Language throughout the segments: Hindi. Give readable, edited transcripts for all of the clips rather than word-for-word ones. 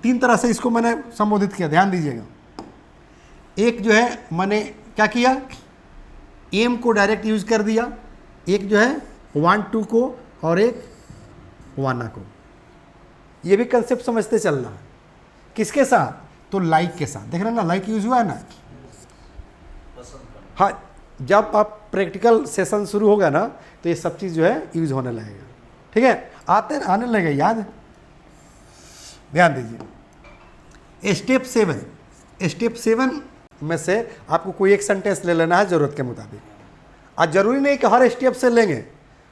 तीन तरह से इसको मैंने संबोधित किया, ध्यान दीजिएगा। एक जो है मैंने क्या किया, एम को डायरेक्ट यूज कर दिया, एक जो है वांट टू को और एक वाना को। ये भी कंसेप्ट समझते चलना है। किसके साथ? तो लाइक के साथ। देख रहे हैं ना, लाइक यूज हुआ है ना। हाँ, जब आप प्रैक्टिकल सेशन शुरू होगा ना तो ये सब चीज़ जो है यूज होने लगेगा। ठीक है, आने लगेगा याद। ध्यान दीजिए, स्टेप 7 में से आपको कोई एक सेंटेंस ले लेना है ज़रूरत के मुताबिक। आज जरूरी नहीं कि हर स्टेप से लेंगे।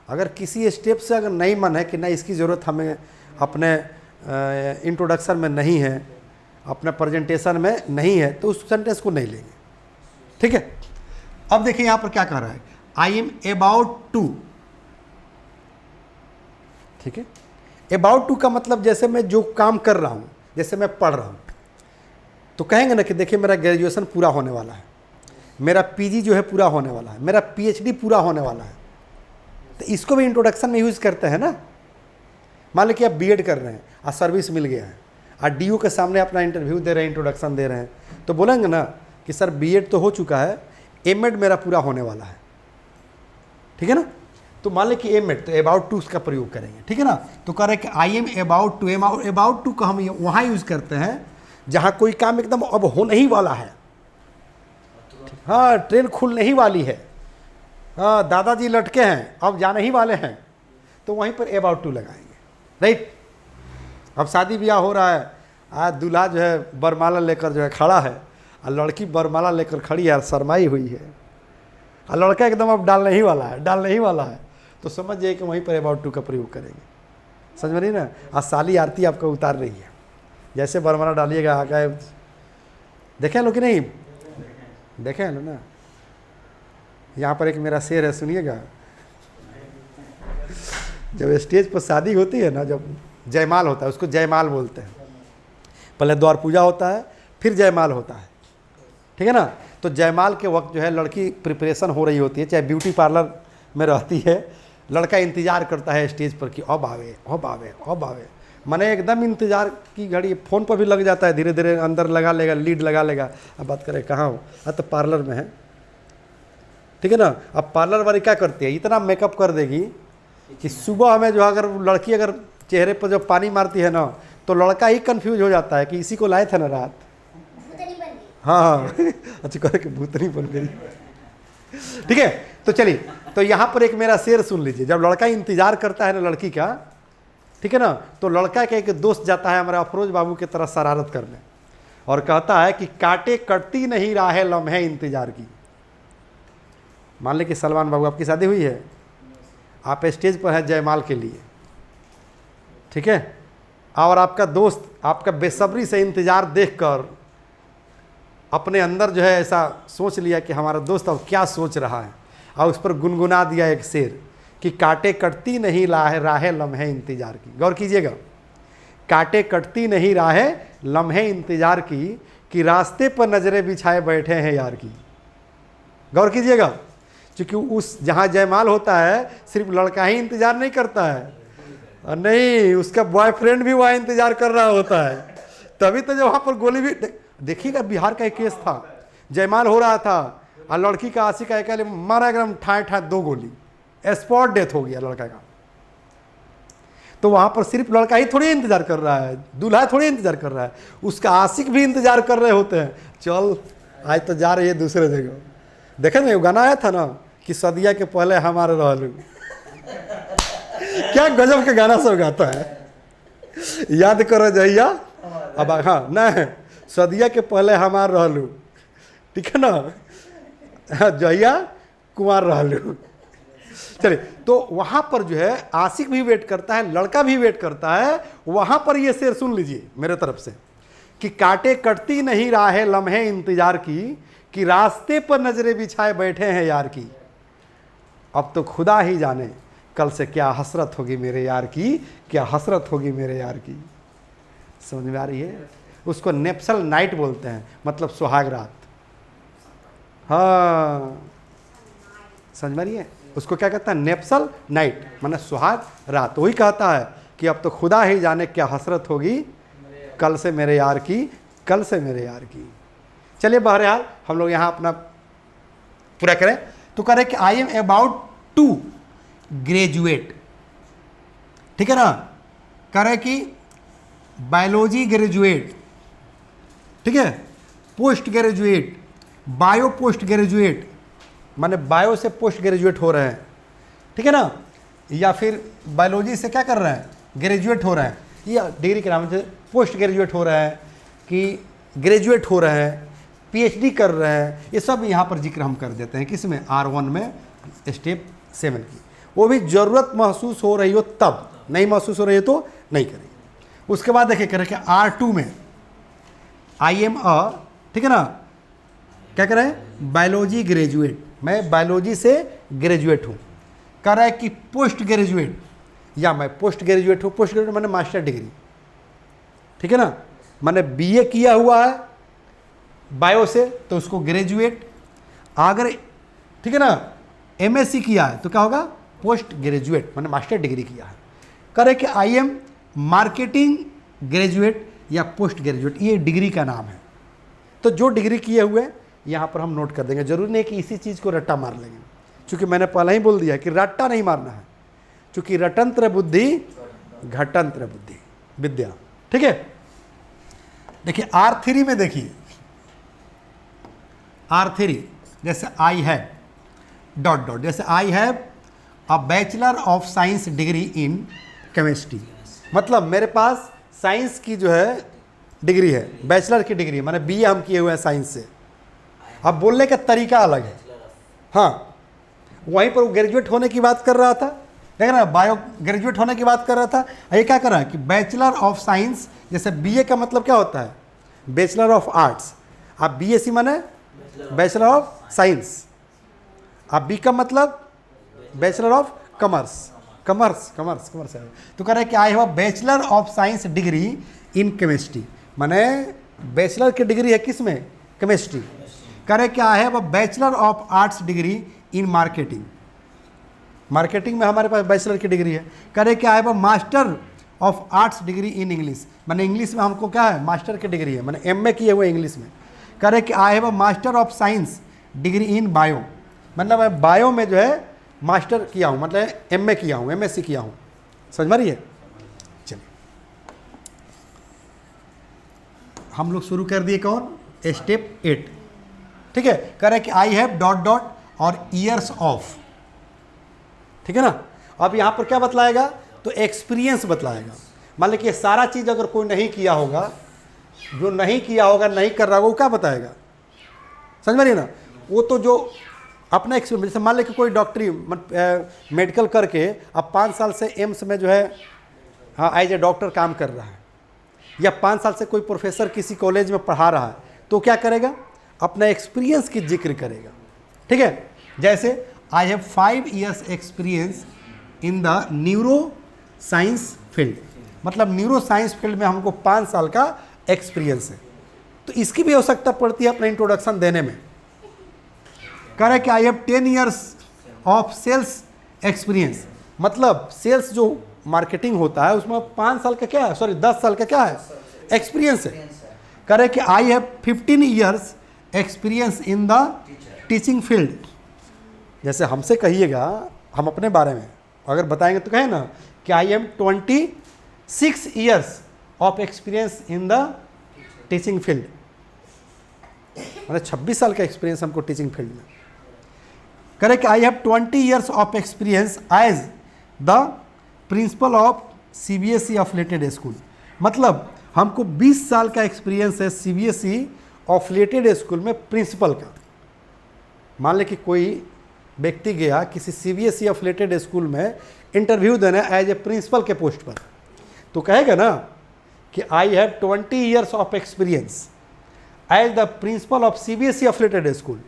अगर किसी स्टेप से अगर नहीं मन है कि नहीं इसकी ज़रूरत हमें अपने इंट्रोडक्शन में नहीं है, अपने प्रेजेंटेशन में नहीं है, तो उस सेंटेंस को नहीं लेंगे। ठीक है, अब देखिए यहाँ पर क्या कह रहा है, आई एम अबाउट टू। ठीक है, अबाउट टू का मतलब जैसे मैं जो काम कर रहा हूँ, जैसे मैं पढ़ रहा हूँ, तो कहेंगे ना कि देखिए मेरा ग्रेजुएशन पूरा होने वाला है, मेरा पीजी जो है पूरा होने वाला है, मेरा पीएचडी पूरा होने वाला है। तो इसको भी इंट्रोडक्शन में यूज़ करते हैं ना। मान लो कि आप बीएड कर रहे हैं और सर्विस मिल गया है और डीओ के सामने अपना इंटरव्यू दे रहे हैं, इंट्रोडक्शन दे रहे हैं, तो बोलेंगे ना कि सर बीएड तो हो चुका है, एमएड मेरा पूरा होने वाला है। ठीक है ना, तो मान लें कि एमएड, तो अबाउट टू का प्रयोग करेंगे। ठीक है ना, तो कह रहे हैं कि I am about to. About to का हम वहाँ यूज़ करते हैं जहाँ कोई काम एकदम अब होने ही वाला है। हाँ, ट्रेन खुलने ही वाली है, हाँ दादाजी लटके हैं अब जाने ही वाले हैं, तो वहीं पर अबाउट टू लगाएंगे। राइट, अब शादी ब्याह हो रहा है, आज दूल्हा जो है बरमाला लेकर जो है खड़ा है और लड़की बरमाला लेकर खड़ी है, शर्माई हुई है, और लड़का एकदम अब डालने ही वाला है, तो समझ जाइए कि वहीं पर अबाउट टू का प्रयोग करेंगे। समझ में नहीं ना। आज साली आरती आपको उतार रही है, जैसे बरमाला डालिएगा आगे, देखे लो कि नहीं, देखे लो ना। यहाँ पर एक मेरा शेर है, सुनिएगा। जब स्टेज पर शादी होती है ना, जब जयमाल होता है, उसको जयमाल बोलते हैं। पहले द्वार पूजा होता है, फिर जयमाल होता है। ठीक है ना, तो जयमाल के वक्त जो है लड़की प्रिपरेशन हो रही होती है, चाहे ब्यूटी पार्लर में रहती है, लड़का इंतज़ार करता है स्टेज पर कि अब आवे अब आवे अब आवे। मैंने एकदम इंतज़ार की घड़ी, फ़ोन पर भी लग जाता है, धीरे धीरे अंदर लगा लेगा, लीड लगा लेगा। अब बात करें कहाँ हो, तो पार्लर में है। ठीक है ना, अब पार्लर वाली क्या करती है, इतना मेकअप कर देगी कि सुबह हमें जो अगर लड़की अगर चेहरे पर जब पानी मारती है ना, तो लड़का ही कंफ्यूज हो जाता है कि इसी को लाए थे ना रात। हाँ अच्छा कह कि भूतनी बन गई। ठीक है, तो चलिए, तो यहाँ पर एक मेरा शेर सुन लीजिए। जब लड़का इंतजार करता है ना लड़की का, ठीक है ना, तो लड़का का एक दोस्त जाता है हमारे अफरोज बाबू की तरह शरारत करने, और कहता है कि काटे कटती नहीं राहें लम्हे इंतजार की। मान ले कि सलमान बाबू आपकी शादी हुई है, आप स्टेज पर हैं जयमाल के लिए, ठीक है, और आपका दोस्त आपका बेसब्री से इंतजार देखकर अपने अंदर जो है ऐसा सोच लिया कि हमारा दोस्त अब क्या सोच रहा है, और उस पर गुनगुना दिया एक शेर कि काटे कटती नहीं राहें लम्हे इंतजार की। गौर कीजिएगा, काटे कटती नहीं राहें लम्हे इंतजार की, कि रास्ते पर नजरें बिछाए बैठे हैं यार की। गौर कीजिएगा, क्योंकि उस जहाँ जयमाल होता है सिर्फ लड़का ही इंतजार नहीं करता है, और नहीं उसका बॉयफ्रेंड भी वहाँ इंतजार कर रहा होता है। तभी तो जब वहाँ पर गोली भी देखिएगा, बिहार का एक केस था, जयमाल हो रहा था और लड़की का आशिक अकेले मारा एकदम ठाए ठाए 2 गोली, स्पॉट डेथ हो गया लड़का का। तो वहाँ पर सिर्फ लड़का ही थोड़ी इंतजार कर रहा है, दूल्हा थोड़ी इंतजार कर रहा है, उसका आशिक भी इंतजार कर रहे होते हैं। चल आज तो जा रही है दूसरे जगह। देखे ना, गाना आया था ना कि सदिया के पहले हमारे रहलू। क्या गजब का गाना सब गाता है, याद करो जहिया अब, हाँ नहीं, सदिया के पहले हमार रहलू, ठीक है ना, जहिया कुमार रहलू। चलिए, तो वहां पर जो है आशिक भी वेट करता है, लड़का भी वेट करता है। वहां पर ये शेर सुन लीजिए मेरे तरफ से कि काटे कटती नहीं राहें लम्हे इंतजार की, कि रास्ते पर नजरें बिछाए बैठे हैं यार की। अब तो खुदा ही जाने कल से क्या हसरत होगी मेरे यार की, क्या हसरत होगी मेरे यार की। समझ में आ रही है? उसको नेप्सल नाइट बोलते हैं, मतलब सुहाग रात। हाँ समझ में आ रही है? उसको क्या कहता है? नेप्सल नाइट, माने सुहाग रात। वही कहता है कि अब तो खुदा ही जाने क्या हसरत होगी कल से मेरे यार की, कल से मेरे यार की। चलिए बहरहाल हम लोग यहाँ अपना पूरा करें। तो करें कि I am about to graduate, ठीक है ना। करें कि बायोलॉजी ग्रेजुएट, ठीक है, post graduate, bio post graduate, माने बायो से पोस्ट ग्रेजुएट हो रहे हैं, ठीक है ना। या फिर बायोलॉजी से क्या कर रहे हैं, ग्रेजुएट हो रहे हैं, या डिग्री के नाम से पोस्ट ग्रेजुएट हो रहे हैं कि ग्रेजुएट हो रहे हैं, पीएचडी कर रहे हैं, ये सब यहाँ पर जिक्र हम कर देते हैं किसमें, R1 में स्टेप 7 की। वो भी ज़रूरत महसूस हो रही हो तब, नहीं महसूस हो रही हो तो नहीं करेंगे। उसके बाद देखिए करें कि R2 में आई एम ठीक है ना, क्या करें, बायोलॉजी ग्रेजुएट, मैं बायोलॉजी से ग्रेजुएट हूँ। कह रहा है कि पोस्ट ग्रेजुएट, या मैं पोस्ट ग्रेजुएट हूँ, पोस्ट ग्रेजुएट मैंने मास्टर डिग्री, ठीक है ना, मैंने बीए किया हुआ है बायो से तो उसको ग्रेजुएट, अगर ठीक है ना एमएससी किया है तो क्या होगा, पोस्ट ग्रेजुएट, मैंने मास्टर डिग्री किया है। करे कि आई एम मार्केटिंग ग्रेजुएट या पोस्ट ग्रेजुएट, ये डिग्री का नाम है। तो जो डिग्री किए हुए यहाँ पर हम नोट कर देंगे, जरूरी नहीं कि इसी चीज़ को रट्टा मार लेंगे, क्योंकि मैंने पहले ही बोल दिया कि रट्टा नहीं मारना है, क्योंकि रटंत्र बुद्धि घटंत्र बुद्धि विद्या, ठीक है। देखिए R3 में देखिए, R3 जैसे आई हैव डॉट डॉट, जैसे I have a bachelor of science degree in chemistry, मतलब मेरे पास साइंस की जो है डिग्री है, बैचलर की डिग्री, माने बीए हम किए हुए हैं साइंस से। अब बोलने का तरीका अलग है, हाँ वहीं पर वो ग्रेजुएट होने की बात कर रहा था, देख ना, बायो ग्रेजुएट होने की बात कर रहा था। ये क्या कर रहा है कि बैचलर ऑफ साइंस, जैसे बीए का मतलब क्या होता है, बैचलर ऑफ आर्ट्स, आप बीएससी माने बैचलर ऑफ साइंस, आप बी का मतलब bachelor of commerce, commerce commerce commerce है। तो कह रहे हैं कि I have a bachelor of science degree in chemistry, माने बैचलर की डिग्री है किस में, केमिस्ट्री। कह रहे हैं कि I have a bachelor of arts degree in marketing, marketing में हमारे पास बैचलर की डिग्री है। कह रहे हैं कि I have a master of arts degree in English, माने इंग्लिश में हमको क्या है, मास्टर की डिग्री है, माने एमए किए हुए इंग्लिश में। कह रहे हैं कि I have a master of science degree in bio, मतलब मैं बायो में जो है मास्टर किया हूँ, मतलब एमए किया हूँ, एमएससी किया हूँ, समझ में रही है। चलिए हम लोग शुरू कर दिए कौन, स्टेप 8, ठीक है। कह रहे हैं कि आई हैव डॉट डॉट और ईयर्स ऑफ, ठीक है ना। अब यहाँ पर क्या बतलाएगा, तो एक्सपीरियंस बतलाएगा। मान लीजिए सारा चीज़ अगर कोई नहीं किया होगा, जो नहीं किया होगा, नहीं कर रहा होगा, वो क्या बताएगा, समझ में नहीं ना। वो तो जो अपना एक्सपीरियंस, जैसे मान लीजिए कोई डॉक्टरी मेडिकल करके अब 5 साल से एम्स में जो है हाँ एज ए डॉक्टर काम कर रहा है, या 5 साल से कोई प्रोफेसर किसी कॉलेज में पढ़ा रहा है, तो क्या करेगा, अपना एक्सपीरियंस की जिक्र करेगा, ठीक है। जैसे I have 5 years experience in the neuro science field, मतलब न्यूरो साइंस फील्ड में हमको 5 साल का एक्सपीरियंस है। तो इसकी भी आवश्यकता पड़ती है अपना इंट्रोडक्शन देने में। कह रहा है कि I have 10 years of sales experience, मतलब सेल्स जो मार्केटिंग होता है उसमें 5 साल का क्या है, सॉरी 10 साल का क्या है, एक्सपीरियंस है। कह रहे हैं कि I have 15 years experience in the teaching field, जैसे हमसे कहिएगा, हम अपने बारे में अगर बताएंगे तो कहें ना कि I M 26 years of experience in the teaching field, मतलब 26 साल का एक्सपीरियंस हमको टीचिंग फील्ड में। करें कि I have 20 years of experience as the principal of CBSE affiliated school, मतलब हमको 20 साल का एक्सपीरियंस है सीबीएसई अफिलिएटेड स्कूल में प्रिंसिपल का। मान लें कि कोई व्यक्ति गया किसी सीबीएसई अफिलिएटेड स्कूल में इंटरव्यू देना एज ए प्रिंसिपल के पोस्ट पर, तो कहेगा ना कि I have 20 years of experience as the principal of CBSE affiliated school,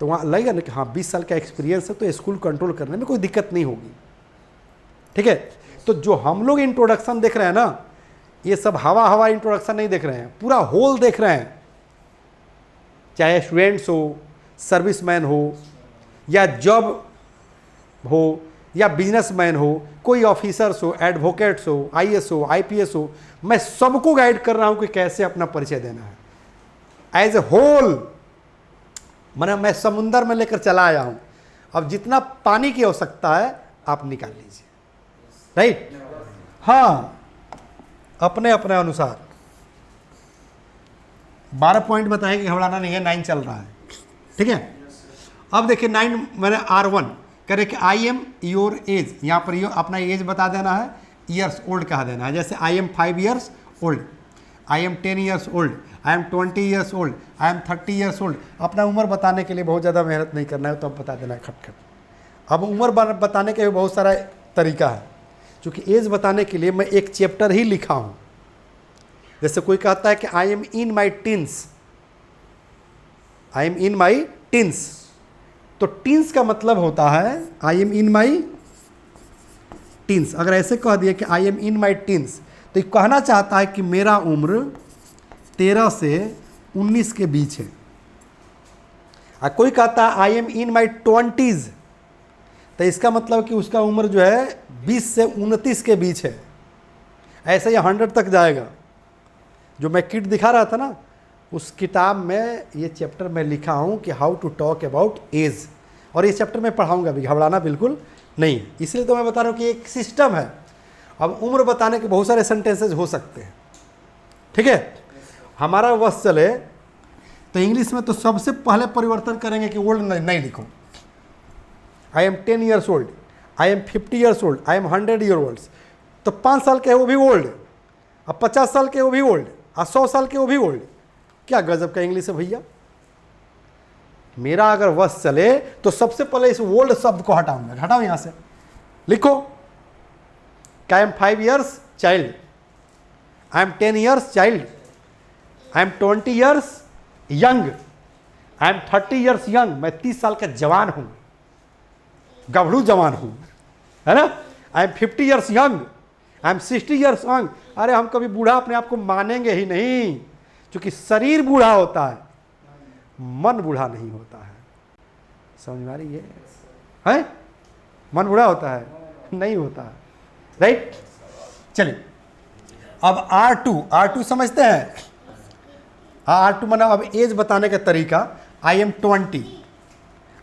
तो वहाँ लगेगा ना कि हाँ 20 साल का एक्सपीरियंस है तो स्कूल कंट्रोल करने में कोई दिक्कत नहीं होगी, ठीक है। तो जो हम लोग इंट्रोडक्शन देख रहे हैं ना, ये सब हवा हवा इंट्रोडक्शन नहीं देख रहे हैं, पूरा होल देख रहे हैं, चाहे स्टूडेंट्स हो, सर्विसमैन हो, या जॉब हो, या बिजनेसमैन हो, कोई ऑफिसर्स हो, एडवोकेट्स हो, आईएएस हो, आईपीएस हो, मैं सबको गाइड कर रहा हूं कि कैसे अपना परिचय देना है एज ए होल। मैंने मैं समुंदर में लेकर चला आया हूं, अब जितना पानी की आवश्यकता है आप निकाल लीजिए, राइट। हाँ, अपने अपने अनुसार 12 पॉइंट बताएं कि घबराना नहीं है, 9 चल रहा है, ठीक है। अब देखिए 9 मैंने R1 करे कि आई एम योर एज, यहाँ पर यो अपना एज बता देना है, ईयर्स ओल्ड कहा देना है। जैसे I am 5 years old, I am 10 years old, I am 20 years old, I am 30 years old. अपना उम्र बताने के लिए बहुत ज़्यादा मेहनत नहीं करना है, तो अब बता देना है खट खट। अब उम्र बताने के भी बहुत सारा तरीका है, क्योंकि एज बताने के लिए मैं एक चैप्टर ही लिखा हूँ। जैसे कोई कहता है कि I M in my teens, I am in my teens, तो टीन्स का मतलब होता है I am in my teens. अगर ऐसे कह दिए कि I M in my teens, तो ये कहना चाहता है कि मेरा उम्र 13 से 19 के बीच है। और कोई कहता है I am in my 20s, तो इसका मतलब कि उसका उम्र जो है 20 से 29 के बीच है। ऐसे ही 100 तक जाएगा। जो मैं किट दिखा रहा था ना, उस किताब में ये चैप्टर मैं लिखा हूँ कि how to talk about age, और ये चैप्टर मैं पढ़ाऊँगा भी, घबराना बिल्कुल नहीं। इसलिए तो मैं बता रहा हूँ कि एक सिस्टम है। अब उम्र बताने के बहुत सारे सेंटेंसेज हो सकते हैं, ठीक है। हमारा वश चले तो इंग्लिश में तो सबसे पहले परिवर्तन करेंगे कि ओल्ड नहीं लिखो। I am 10 years old, I am 50 years old, I am 100 years old. तो 5 साल के वो भी ओल्ड, अब 50 साल के वो भी ओल्ड, और 100 साल के वो भी ओल्ड। क्या गजब का इंग्लिश है भैया। मेरा अगर वश चले तो सबसे पहले इस ओल्ड शब्द को हटाऊंगा। हटाओ यहां से, लिखो I am 5 years child, I am 10 years child, I am 20 years young, I am 30 years young. मैं 30 साल का जवान हूं, गभरू जवान हूं, है ना। I am 50 years young, I am 60 years young. अरे हम कभी बूढ़ा अपने आप को मानेंगे ही नहीं, क्योंकि शरीर बूढ़ा होता है, मन बूढ़ा नहीं होता है। समझ में आ रही है? मन बूढ़ा होता है? नहीं होता है, राइट। चलिए अब R2 समझते हैं। R2 माना अब एज बताने का तरीका। आई एम 20,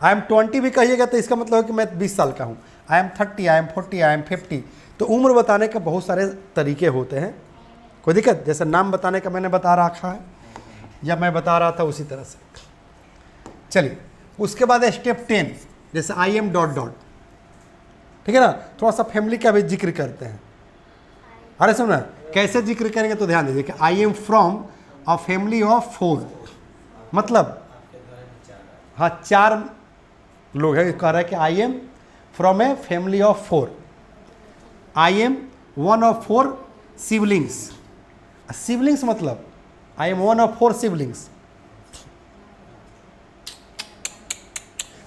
आई एम 20 भी कहिएगा तो इसका मतलब है कि मैं 20 साल का हूँ। I am 30, I am 40, I am 50। तो उम्र बताने के बहुत सारे तरीके होते हैं, कोई दिक्कत। जैसे नाम बताने का मैंने बता रखा है, या मैं बता रहा था उसी तरह से। चलिए उसके बाद स्टेप 10, जैसे आई एम डॉट डॉट, ठीक है ना। थोड़ा सा फैमिली का भी जिक्र करते हैं। अरे सुनो, कैसे जिक्र करेंगे तो ध्यान दीजिए कि I am from a family of 4, मतलब हाँ 4 लोग हैं। कह रहा है कि I am from a family of 4, I am 1 of 4 siblings। Siblings मतलब आई एम 1 of 4 siblings।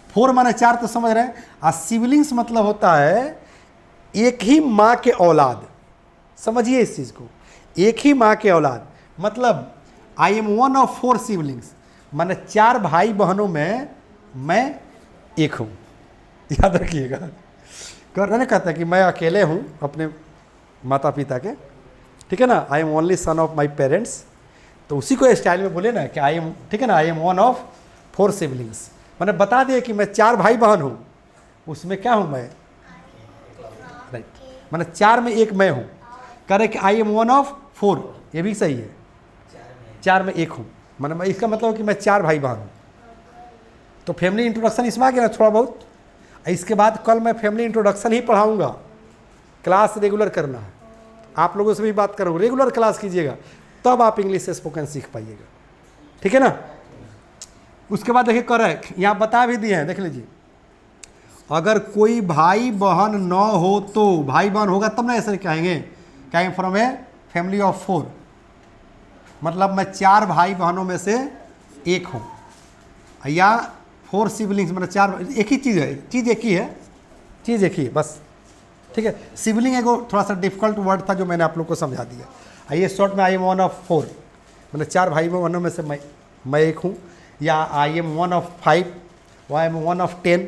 4 माने 4 तो समझ रहे हैं। और सिबलिंग्स मतलब होता है एक ही माँ के औलाद। समझिए इस चीज़ को, एक ही माँ के औलाद। मतलब आई एम 1 of 4 siblings, माने 4 भाई बहनों में मैं एक हूँ। याद रखिएगा। करना नहीं कहता कि मैं अकेले हूँ अपने माता पिता के, ठीक है ना। I am only son of my parents, तो उसी को स्टाइल में बोले ना कि आई एम, ठीक है ना, आई एम 1 of 4 siblings। मैंने बता दिया कि मैं 4 भाई बहन हूँ, उसमें क्या हूँ मैं, राइट। मैंने 4 में एक मैं हूँ। कह रहे कि आई एम 1 of 4, ये भी सही है, 4 में एक हूँ। मैंने इसका मतलब है कि मैं 4 भाई बहन हूँ। तो फैमिली इंट्रोडक्शन इसमें आ गया ना थोड़ा बहुत। इसके बाद कल मैं फैमिली इंट्रोडक्शन ही पढ़ाऊँगा। क्लास रेगुलर करना है, आप लोगों से भी बात करूँ, रेगुलर क्लास कीजिएगा, तब आप इंग्लिश स्पोकन सीख पाइएगा, ठीक है ना। उसके बाद देखिए करेक्ट, यहाँ बता भी दिए हैं, देख लीजिए। अगर कोई भाई बहन न हो तो, भाई बहन होगा तब ना ऐसे कहेंगे कि I am from a family of 4, मतलब मैं 4 भाई बहनों में से एक हूँ। या 4 siblings मतलब 4, एक ही चीज़ है, चीज़ एक ही है, चीज़ एक ही है बस, ठीक है। सिबलिंग एक थोड़ा सा डिफिकल्ट वर्ड था जो मैंने आप लोग को समझा दिया। आइए शॉर्ट में आई एम 1 of 4, मतलब 4 भाई बहनों में से मैं एक हूँ। या आई एम 1 of 5, वो आई एम 1 of 10।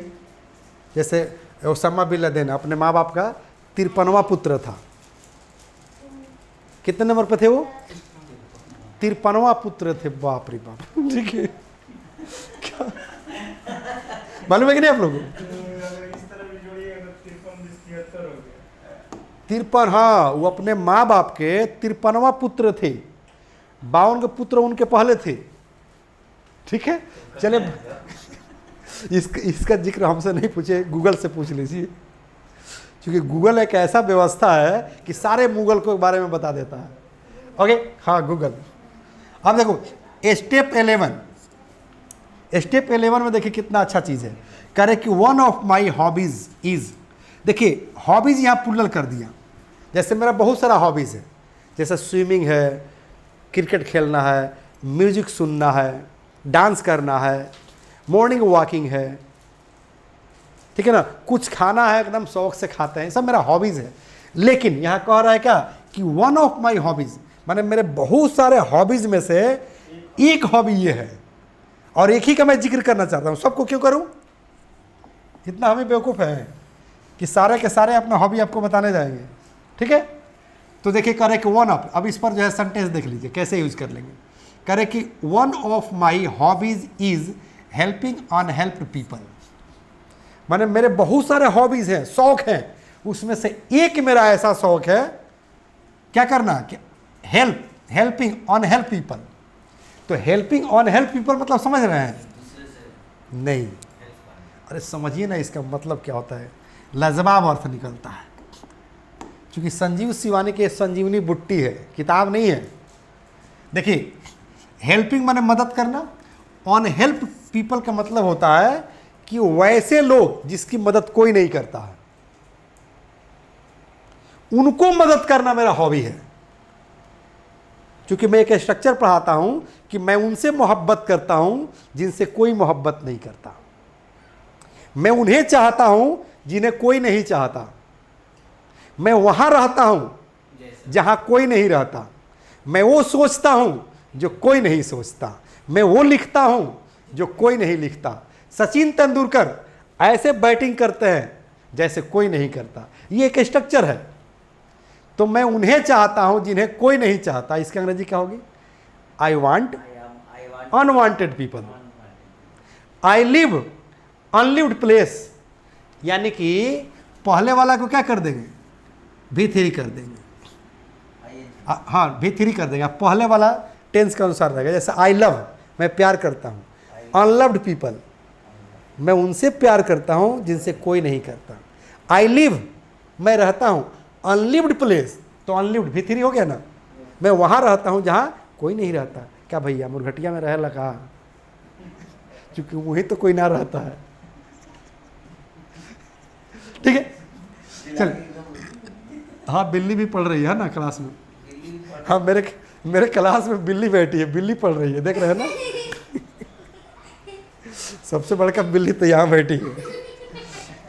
जैसे ओसामा बिन लादेन अपने माँ बाप का 53वां पुत्र था। कितने नंबर पे थे वो? 53वां पुत्र थे। बाप रे बाप, ठीक है। क्या मालूम है कि नहीं आप लोगों को? 53, हाँ, वो अपने माँ बाप के 53वां पुत्र थे। 52 के पुत्र उनके पहले थे। ठीक है, चले इसका जिक्र हमसे नहीं पूछे, गूगल से पूछ लीजिए, क्योंकि गूगल एक ऐसा व्यवस्था है कि सारे मुगल को बारे में बता देता है। ओके, हाँ गूगल। अब देखो स्टेप 11 में देखिए कितना अच्छा चीज़ है। कह रहे कि one of my hobbies is, देखिए हॉबीज यहाँ प्लुरल कर दिया। जैसे मेरा बहुत सारा हॉबीज़ है, जैसे स्विमिंग है, क्रिकेट खेलना है, म्यूजिक सुनना है, डांस करना है, मॉर्निंग वॉकिंग है, ठीक है ना, कुछ खाना है एकदम शौक से खाते हैं, सब मेरा हॉबीज़ है। लेकिन यहाँ कह रहा है क्या कि वन ऑफ माई हॉबीज़, माने मेरे बहुत सारे हॉबीज़ में से एक हॉबी ये है, और एक ही का मैं जिक्र करना चाहता हूँ। सबको क्यों करूँ? इतना हमें बेवकूफ़ है कि सारे के सारे अपना हॉबी आपको बताने जाएंगे। ठीक है, तो देखिए कह रहे कि वन ऑफ, अब इस पर जो है सेंटेंस देख लीजिए कैसे यूज कर लेंगे। कह रहे कि one of my hobbies is helping unhelped people, माने मेरे बहुत सारे हॉबीज हैं, शौक हैं, उसमें से एक मेरा ऐसा शौक है क्या करना, कि हेल्पिंग अनहेल्प पीपल। तो हेल्पिंग अनहेल्प पीपल मतलब समझ रहे हैं? नहीं, अरे समझिए ना, इसका मतलब क्या होता है, लाजवाब अर्थ निकलता है। क्योंकि संजीव शिवानी के संजीवनी बुट्टी है, किताब नहीं है। देखिए हेल्पिंग माने मदद करना, अनहेल्प पीपल का मतलब होता है कि वैसे लोग जिसकी मदद कोई नहीं करता है, उनको मदद करना मेरा हॉबी है। क्योंकि मैं एक स्ट्रक्चर पढ़ाता हूं कि मैं उनसे मोहब्बत करता हूं जिनसे कोई मोहब्बत नहीं करता, मैं उन्हें चाहता हूं जिन्हें कोई नहीं चाहता, मैं वहां रहता हूं जहां कोई नहीं रहता, मैं वो सोचता हूं जो कोई नहीं सोचता, मैं वो लिखता हूं जो कोई नहीं लिखता। सचिन तेंदुलकर ऐसे बैटिंग करते हैं जैसे कोई नहीं करता, ये एक स्ट्रक्चर है। तो मैं उन्हें चाहता हूं जिन्हें कोई नहीं चाहता, इसकी अंग्रेजी क्या होगी? I want unwanted people, I live unlived place. यानी कि पहले वाला को क्या कर देंगे? V3 कर देंगे, हाँ V3 कर देंगे। पहले वाला टेंस के अनुसार रहेगा। जैसे आई लव, मैं प्यार करता हूँ, अनलव्ड पीपल, मैं उनसे प्यार करता हूँ जिनसे कोई नहीं करता। आई लिव, मैं रहता हूँ, अनलिव्ड प्लेस, तो अनलिव्ड V3 हो गया ना, मैं वहाँ रहता हूँ जहाँ कोई नहीं रहता। क्या भैया मुरघटिया में रह लगा? क्योंकि वहीं तो कोई ना रहता है। ठीक है, चल। हाँ बिल्ली भी पढ़ रही है ना क्लास में। हाँ मेरे क्लास में बिल्ली बैठी है, बिल्ली पढ़ रही है, देख रहे हैं ना। सबसे बड़का बिल्ली तो यहाँ बैठी है।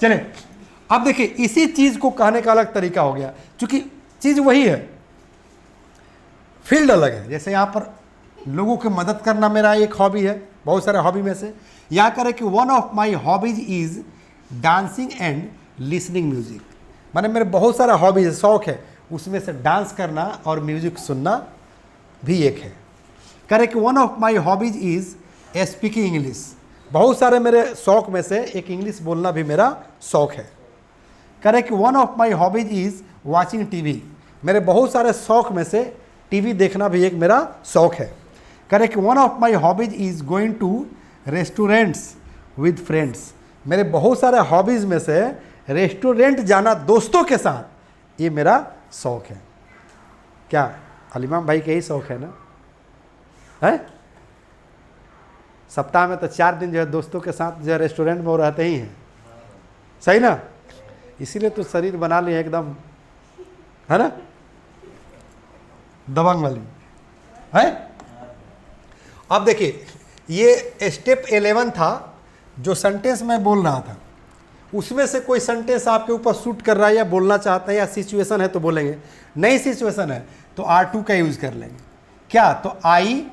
चले अब देखिए, इसी चीज को कहने का अलग तरीका हो गया, क्योंकि चीज वही है, फील्ड अलग है। जैसे यहाँ पर लोगों की मदद करना मेरा एक हॉबी है, बहुत सारे हॉबी में से। यहाँ करें कि one of my hobbies is dancing and listening music, माने मेरे बहुत सारा हॉबीज है, शौक है, उसमें से डांस करना और म्यूजिक सुनना भी एक है। करें कि one of my hobbies is speaking English, बहुत सारे मेरे शौक में से एक इंग्लिश बोलना भी मेरा शौक है। करें कि one of my hobbies is watching TV, मेरे बहुत सारे शौक में से टीवी देखना भी एक मेरा शौक है। करें कि one of my hobbies is going to restaurants with friends, मेरे बहुत सारे हॉबीज़ में से रेस्टोरेंट जाना दोस्तों के साथ, ये मेरा शौक है। क्या अलीमाम भाई के ही शौक है ना? है, सप्ताह में तो 4 दिन जो है दोस्तों के साथ जो है रेस्टोरेंट में वो रहते ही हैं, सही ना? इसीलिए तो शरीर बना लिए एकदम, है ना, दबंग वाली है। अब देखिए, ये स्टेप 11 था जो सेंटेंस मैं बोल रहा था, उसमें से कोई सेंटेंस आपके ऊपर शूट कर रहा है या बोलना चाहता है या सिचुएशन है तो बोलेंगे, नई सिचुएशन है तो R2 का यूज़ कर लेंगे। क्या? तो आई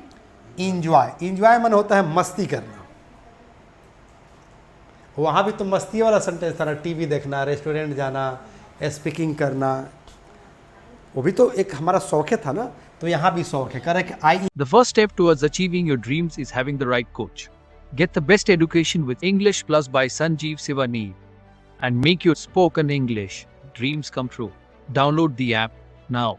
इंजॉय, इंजॉय मन होता है मस्ती करना, वहाँ भी तो मस्ती वाला सेंटेंस था ना, टीवी देखना, रेस्टोरेंट जाना, स्पीकिंग करना, वो भी तो एक हमारा शौक था ना। तो यहाँ भी शौक है, कह रहे कि आई। The first step towards achieving your dreams is having the right coach. Get the best education with English Plus by Sanjeev Sivaneer and make your spoken English dreams come true. Download the app now.